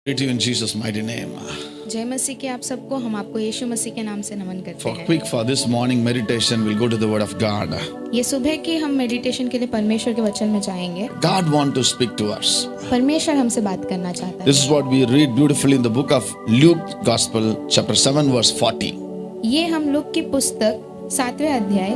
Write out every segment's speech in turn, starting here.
Greet you in Jesus' mighty name. जय मसीह के आप सबको हम आपको यीशु मसीह के नाम से नमन करते हैं। For this morning meditation, we'll go to the Word of God. ये सुबह के हम मेडिटेशन के लिए परमेश्वर के वचन में जाएंगे। God wants to speak to us. परमेश्वर हमसे बात करना चाहता This is what we read beautifully in the book of Luke Gospel, chapter 7, verse 40. है। ये हम लूक की पुस्तक 7वें अध्याय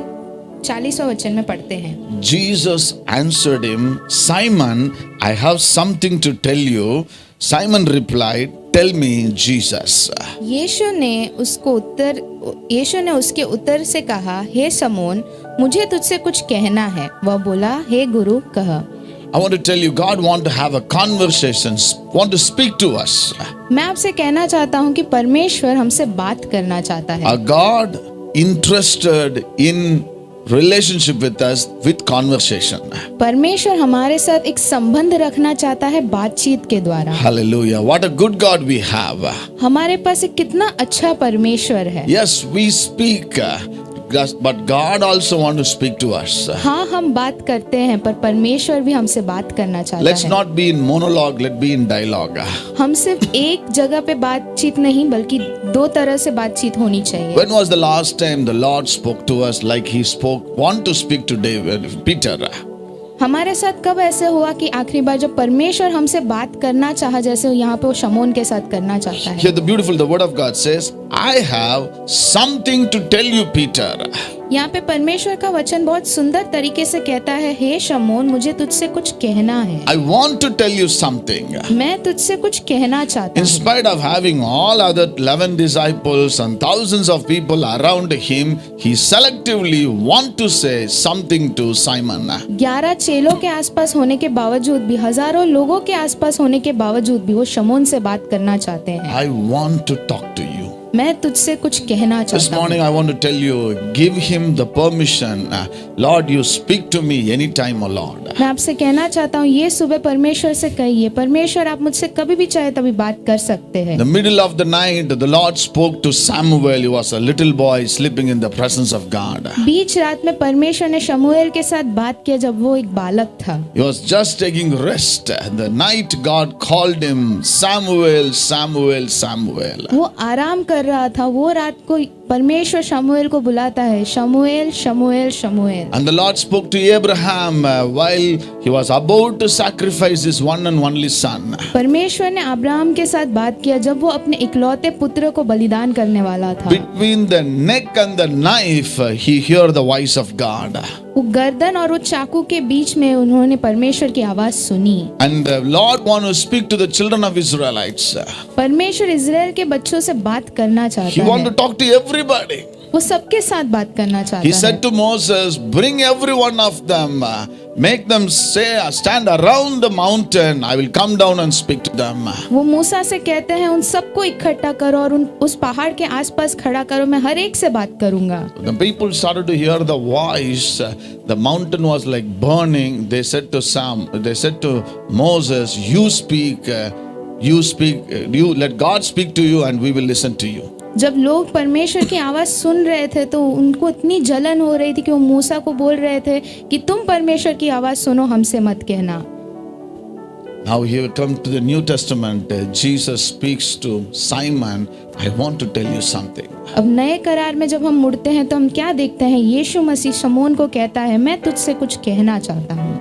40वां वचन में पढ़ते हैं। Jesus answered him, Simon, I have something to tell you. Simon replied, Tell me, Jesus. यीशु ने उसके उत्तर से कहा, हे समोन, मुझे तुझसे कुछ कहना है। वह बोला, हे गुरु, कह। I want to tell you, God wants to have a conversation, want to speak to us. मैं आपसे कहना चाहता हूँ कि परमेश्वर हमसे बात करना चाहता है। A God interested in relationship with us with conversation. परमेश्वर हमारे साथ एक संबंध रखना चाहता है बातचीत के द्वारा। Hallelujah. What a good God we have. हमारे पास एक कितना अच्छा परमेश्वर है। Yes, we speak, but God also wants to speak to us. हाँ, हम बात करते हैं पर परमेश्वर भी हमसे बात करना चाहता Let's है। not be in monologue, let's be in dialogue. हम सिर्फ एक जगह पे बातचीत नहीं बल्कि दो तरह से बातचीत होनी चाहिए। When was the last time the Lord spoke to us like He want to speak today with Peter? हमारे साथ कब ऐसे हुआ कि आखिरी बार जब परमेश्वर हमसे बात करना चाहा, जैसे यहाँ पे वो शमौन के साथ करना चाहता है। Here the word of God says, I have something to tell you, Peter. यहाँ पे परमेश्वर का वचन बहुत सुंदर तरीके से कहता है, हे शमौन, मुझे तुझसे कुछ कहना है। I want to tell you something. मैं तुझसे कुछ कहना चाहता In हूँ। spite of having all other 11 disciples and thousands of people around him, he selectively want to say something to Simon. 11 चेलों के आसपास होने के बावजूद भी, हजारों लोगों के आसपास होने के बावजूद भी वो शमौन से बात करना चाहते हैं। I want to talk to you. मैं तुझसे कुछ कहना This चाहता हूँ। morning I want to tell you, give him the permission. Lord, you speak to me anytime, O Lord. मैं आपसे कहना चाहता हूँ, ये सुबह परमेश्वर से कहिए, परमेश्वर आप मुझसे कभी भी चाहे तभी बात कर सकते हैं। The middle of the night, the Lord spoke to Samuel. He was a little boy sleeping in the presence of God. बीच रात में परमेश्वर ने शमूएल के साथ बात किया जब वो एक बालक था। He was just taking rest. The night God called him, Samuel, Samuel, Samuel. वो आराम कर रहा था। वो रात को परमेश्वर शमूएल को बुलाता है, शमूएल, शमूएल, शमूएल। And the Lord spoke to Abraham while he was about to sacrifice his one and only son. परमेश्वर ने अब्राहम के साथ बात किया जब वो अपने इकलौते पुत्र को बलिदान करने वाला था। Between the neck and the knife, he heard the voice of God. वो गर्दन और वो चाकू के बीच में उन्होंने परमेश्वर की आवाज सुनी। And the Lord wanted to speak to the children of Israelites. परमेश्वर इजराइल के बच्चों से बात करना He चाहता wanted है। to talk to everybody. वो सबके साथ बात करना He चाहता है। said to Moses, bring every one of them, make them stand around the mountain. I will come down and speak to them. वो मूसा से कहते हैं, उन सबको इकट्ठा करो और उस पहाड़ के आसपास खड़ा करो, मैं हर एक से बात करूंगा। The people started to hear the voice. The mountain was like burning. They said to Moses, you let God speak to you and we will listen to you. जब लोग परमेश्वर की आवाज सुन रहे थे तो उनको इतनी जलन हो रही थी कि वो मूसा को बोल रहे थे कि तुम परमेश्वर की आवाज सुनो, हमसे मत कहना। Now here we come to the New Testament. Jesus speaks to Simon. I want to tell you something. अब नए करार में जब हम मुड़ते हैं तो हम क्या देखते हैं? यीशु मसीह शमौन को कहता है, मैं तुझसे कुछ कहना चाहता हूँ।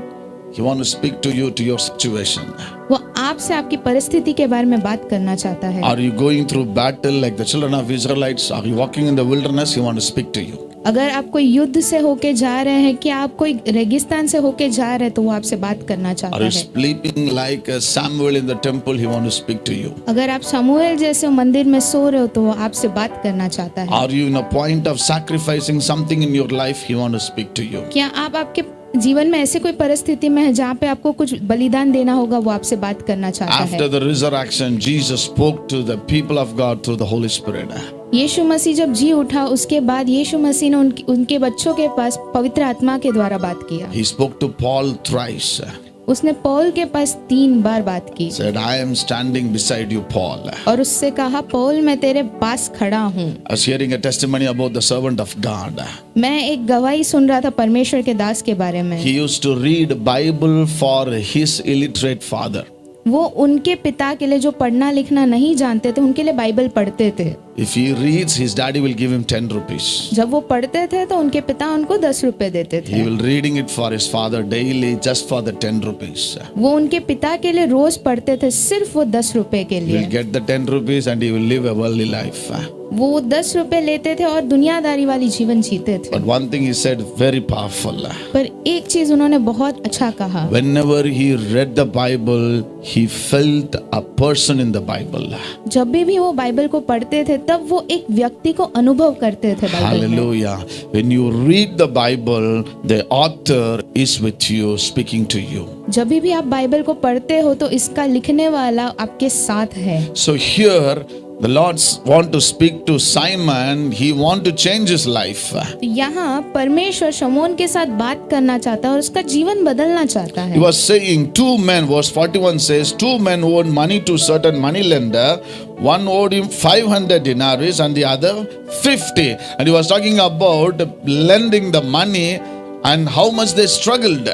He wants to speak to you, to your situation. वो आपसे आपकी परिस्थिति के बारे में बात करना चाहता है। Are you going through battle like the children of Israelites? Are you walking in the wilderness? He wants to speak to you. अगर आप कोई युद्ध से होके जा रहे हैं, कि आप कोई रेगिस्तान से होके जा रहे हैं, तो वो आपसे बात करना Are चाहता you है। sleeping like Samuel in the temple? He wants to speak to you. अगर आप शमूएल जैसे मंदिर में सो रहे हो तो वो आपसे बात करना चाहता है। Are you in a point of sacrificing something in your life? He wants to speak to you. क्या आप आपके जीवन में ऐसे कोई परिस्थिति में है जहाँ पे आपको कुछ बलिदान देना होगा, वो आपसे बात करना चाहता है। After the resurrection, Jesus spoke to the people of God through the Holy Spirit. यीशु मसीह जब जी उठा, उसके बाद यीशु मसीह ने उनके बच्चों के पास पवित्र आत्मा के द्वारा बात किया। He spoke to Paul thrice. उसने पौल के पास 3 बार बात की। Said, I am standing beside you, Paul. और उससे कहा, पौल, मैं तेरे पास खड़ा हूँ। I was hearing a testimony about the servant of God. मैं एक गवाही सुन रहा था परमेश्वर के दास के बारे में। He used to read Bible for his illiterate father. वो उनके पिता के लिए जो पढ़ना लिखना नहीं जानते थे उनके लिए बाइबल पढ़ते थे। If he reads, his daddy will give him 10 rupees. जब वो पढ़ते थे तो उनके पिता उनको 10 रुपए देते He थे। will reading it for his father daily just for the 10 rupees. वो उनके पिता के लिए रोज पढ़ते थे सिर्फ वो 10 रुपए के He will लिए। get the 10 rupees and he will live a worldly life. वो 10 रुपए लेते थे और दुनियादारी वाली जीवन जीते थे। But one thing he said very powerful. पर एक चीज उन्होंने बहुत अच्छा कहा। Whenever he read the Bible, he felt a person in the Bible. जब भी वो बाइबल को पढ़ते थे तब वो एक व्यक्ति को अनुभव करते थे बाइबल में। Hallelujah. When you read the Bible, the author is with you, speaking to you. जब भी आप बाइबल को पढ़ते हो तो इसका लिखने वाला आपके साथ है। So here, the Lord want to speak to Simon. He want to change his life. तो यहाँ परमेश्वर शमौन के साथ बात करना चाहता है और उसका जीवन बदलना चाहता He है। was saying, two men, verse 41 says, two men owed money to certain money lender. One owed him 500 denarii and the other 50. And he was talking about lending the money and how much they struggled.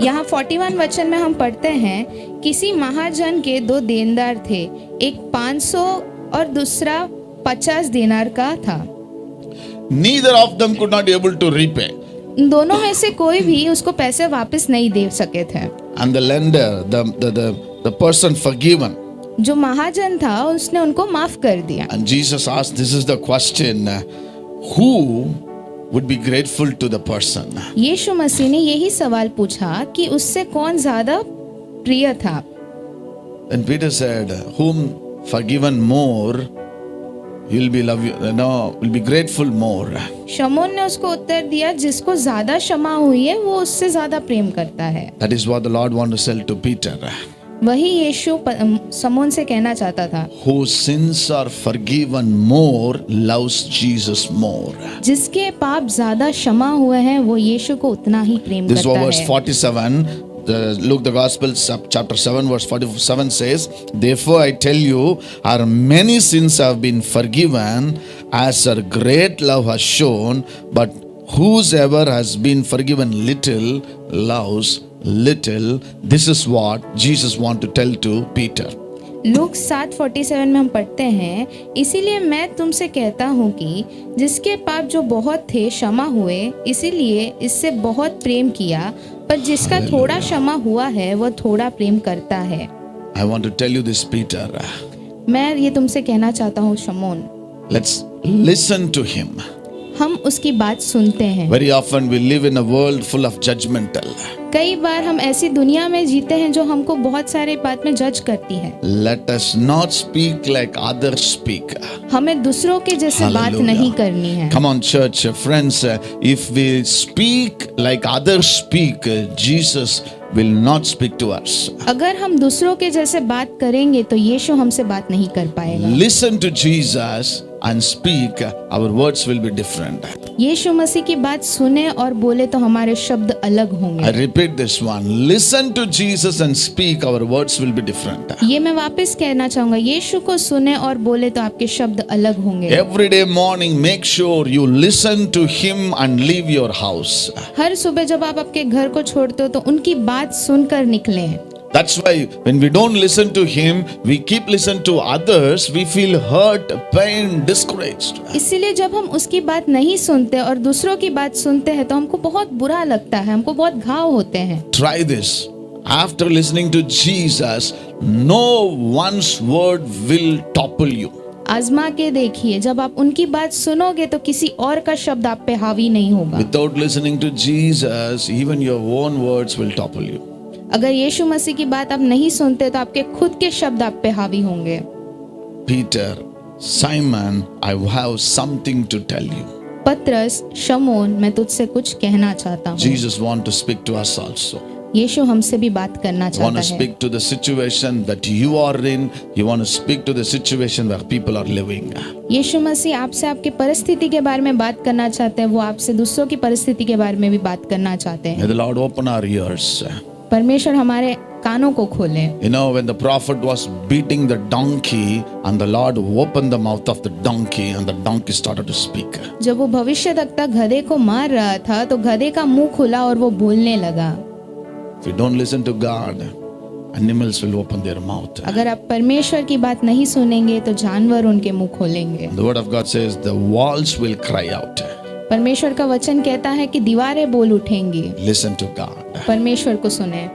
यहाँ 41 वचन में हम पढ़ते हैं, किसी महाजन के 2 देनदार थे, एक 500 और दूसरा 50 देनार का था। Neither of them could not able to repay. इन दोनों में से कोई भी उसको पैसे वापस नहीं दे सके थे। And the lender, the person forgiven. जो महाजन था उसने उनको माफ कर दिया। And Jesus asked, this is the question, who would be grateful to the person? यीशु मसीह ने यही सवाल पूछा कि उससे कौन ज्यादा प्रिय था। Then Peter said, whom forgiven more, will be grateful more. शमौन ने उसको उत्तर दिया, जिसको ज्यादा क्षमा हुई है वो उससे ज्यादा प्रेम करता है। That is what the Lord want to tell to Peter. वही यीशु शमौन से कहना चाहता था, Whose sins are forgiven more, loves Jesus more. जिसके पाप ज्यादा क्षमा हुए हैं वो यीशु को उतना ही प्रेम This करता was verse है। 47. Luke the Gospel chapter 7 verse 47 says, therefore I tell you, our many sins have been forgiven as our great love has shown, but whosoever has been forgiven little loves little. This is what Jesus want to tell to Peter. Look 7:47 में हम पढ़ते हैं, इसीलिए मैं तुमसे कहता हूँ कि जिसके पाप जो बहुत थे क्षमा हुए, इसीलिए इससे बहुत प्रेम किया, पर जिसका थोड़ा क्षमा हुआ है वह थोड़ा प्रेम करता है। I want to tell you this, Peter. मैं ये तुमसे कहना चाहता हूँ शमौन, Let's listen to him. हम उसकी बात सुनते हैं। Very often we live in a world full of judgmental. कई बार हम ऐसी दुनिया में जीते हैं जो हमको बहुत सारे बात में जज करती है। Let us not speak like others speak. हमें दूसरों के जैसे बात Hallelujah. नहीं करनी है। Come on, church, friends. If we speak like others speak, Jesus will not speak to us. अगर हम दूसरों के जैसे बात करेंगे तो यीशु हमसे बात नहीं कर पाएगा। Listen to Jesus and speak, our words will be different. यीशु मसीह की बात सुने और बोले तो हमारे शब्द अलग I होंगे। repeat this one. Listen to Jesus and speak, our words will be different. ये मैं वापस कहना चाहूंगा, यीशु को सुने और बोले तो आपके शब्द अलग होंगे। Every day morning, make sure you listen to him and leave your house. हर सुबह जब आप आपके घर को छोड़ते हो तो उनकी बात सुनकर निकलें। That's why when we don't listen to him, we keep listening to others, we feel hurt, pain, discouraged. इसीलिए जब हम उसकी बात नहीं सुनते और दूसरों की बात सुनते हैं तो हमको बहुत बुरा लगता है, हमको बहुत घाव होते हैं। Try this. After listening to Jesus, no one's word will topple you. आजमा के देखिए, जब आप उनकी बात सुनोगे तो किसी और का शब्द आप पे हावी नहीं होगा। Without listening to Jesus, even your own words will topple you. अगर यीशु मसीह की बात आप नहीं सुनते तो आपके खुद के शब्द आप पे हावी होंगे। Peter, Simon, I have something to tell you. पतरस, शमौन, मैं तुझसे कुछ कहना चाहता हूँ। Jesus want to speak to us also. यीशु हमसे भी बात करना Want चाहता to है। speak to the situation that you are in. You want to speak to the situation where people are living. यीशु मसीह आपसे आपकी परिस्थिति के बारे में बात करना चाहते हैं, वो आपसे दूसरों की परिस्थिति के बारे में भी बात करना चाहते हैं। May the Lord open our ears. परमेश्वर हमारे कानों को खोले। You know, when the prophet was beating the donkey and the Lord opened the mouth of the donkey and the donkey started to speak. जब वो भविष्यद्वक्ता गधे को मार रहा था तो गधे का मुंह खुला और वो बोलने लगा। If we don't listen to God, animals will open their mouth. अगर आप परमेश्वर की बात नहीं सुनेंगे तो जानवर उनके मुंह खोलेंगे। The word of God says the walls will cry out. परमेश्वर का वचन कहता है कि दीवारें बोल उठेंगी। Listen to God. परमेश्वर को सुने।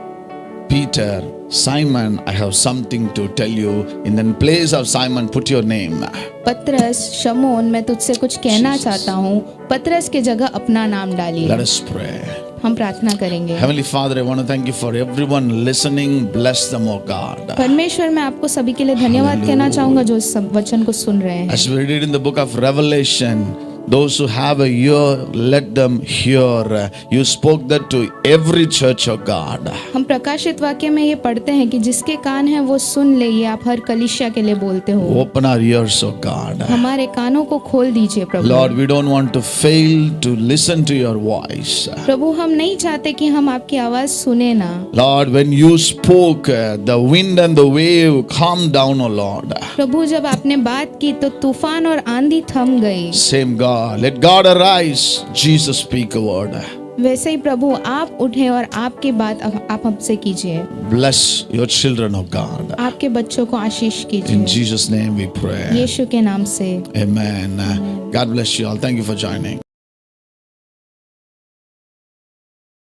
Peter, Simon, I have something to tell you. In the place of Simon, put your name. पतरस, शमौन, मैं तुझसे कुछ कहना चाहता हूँ। पतरस के जगह अपना नाम डालिए। Let us pray. हम प्रार्थना करेंगे। Heavenly Father, I want to thank you for everyone listening. Bless them, oh God. परमेश्वर, मैं आपको सभी के लिए धन्यवाद कहना चाहूंगा जो इस वचन को सुन रहे हैं। As we read in the book of Revelation, those who have a ear, let them hear. You spoke that to every church, oh God. हम प्रकाशित वाक्य में ये पढ़ते हैं कि जिसके कान हैं वो सुन ले, ये आप हर कलीसिया के लिए बोलते हो। Open our ears, oh God. हमारे कानों को खोल दीजिए प्रभु। Lord, we don't want to fail to listen to your voice. प्रभु, हम नहीं चाहते कि हम आपकी आवाज सुने ना। Lord, when you spoke, the wind and the wave calmed down, oh Lord. प्रभु, जब आपने बात की तो तूफान और आंधी थम गई। Same God. Let God arise. Jesus speak a word. वैसे ही प्रभु आप उठे और आपकी बात आप हमसे कीजिए। Bless your children, oh God. आपके बच्चों को आशीष In कीजिए। Jesus' name we pray. यीशु के नाम से। Amen. God bless you all. Thank you for joining.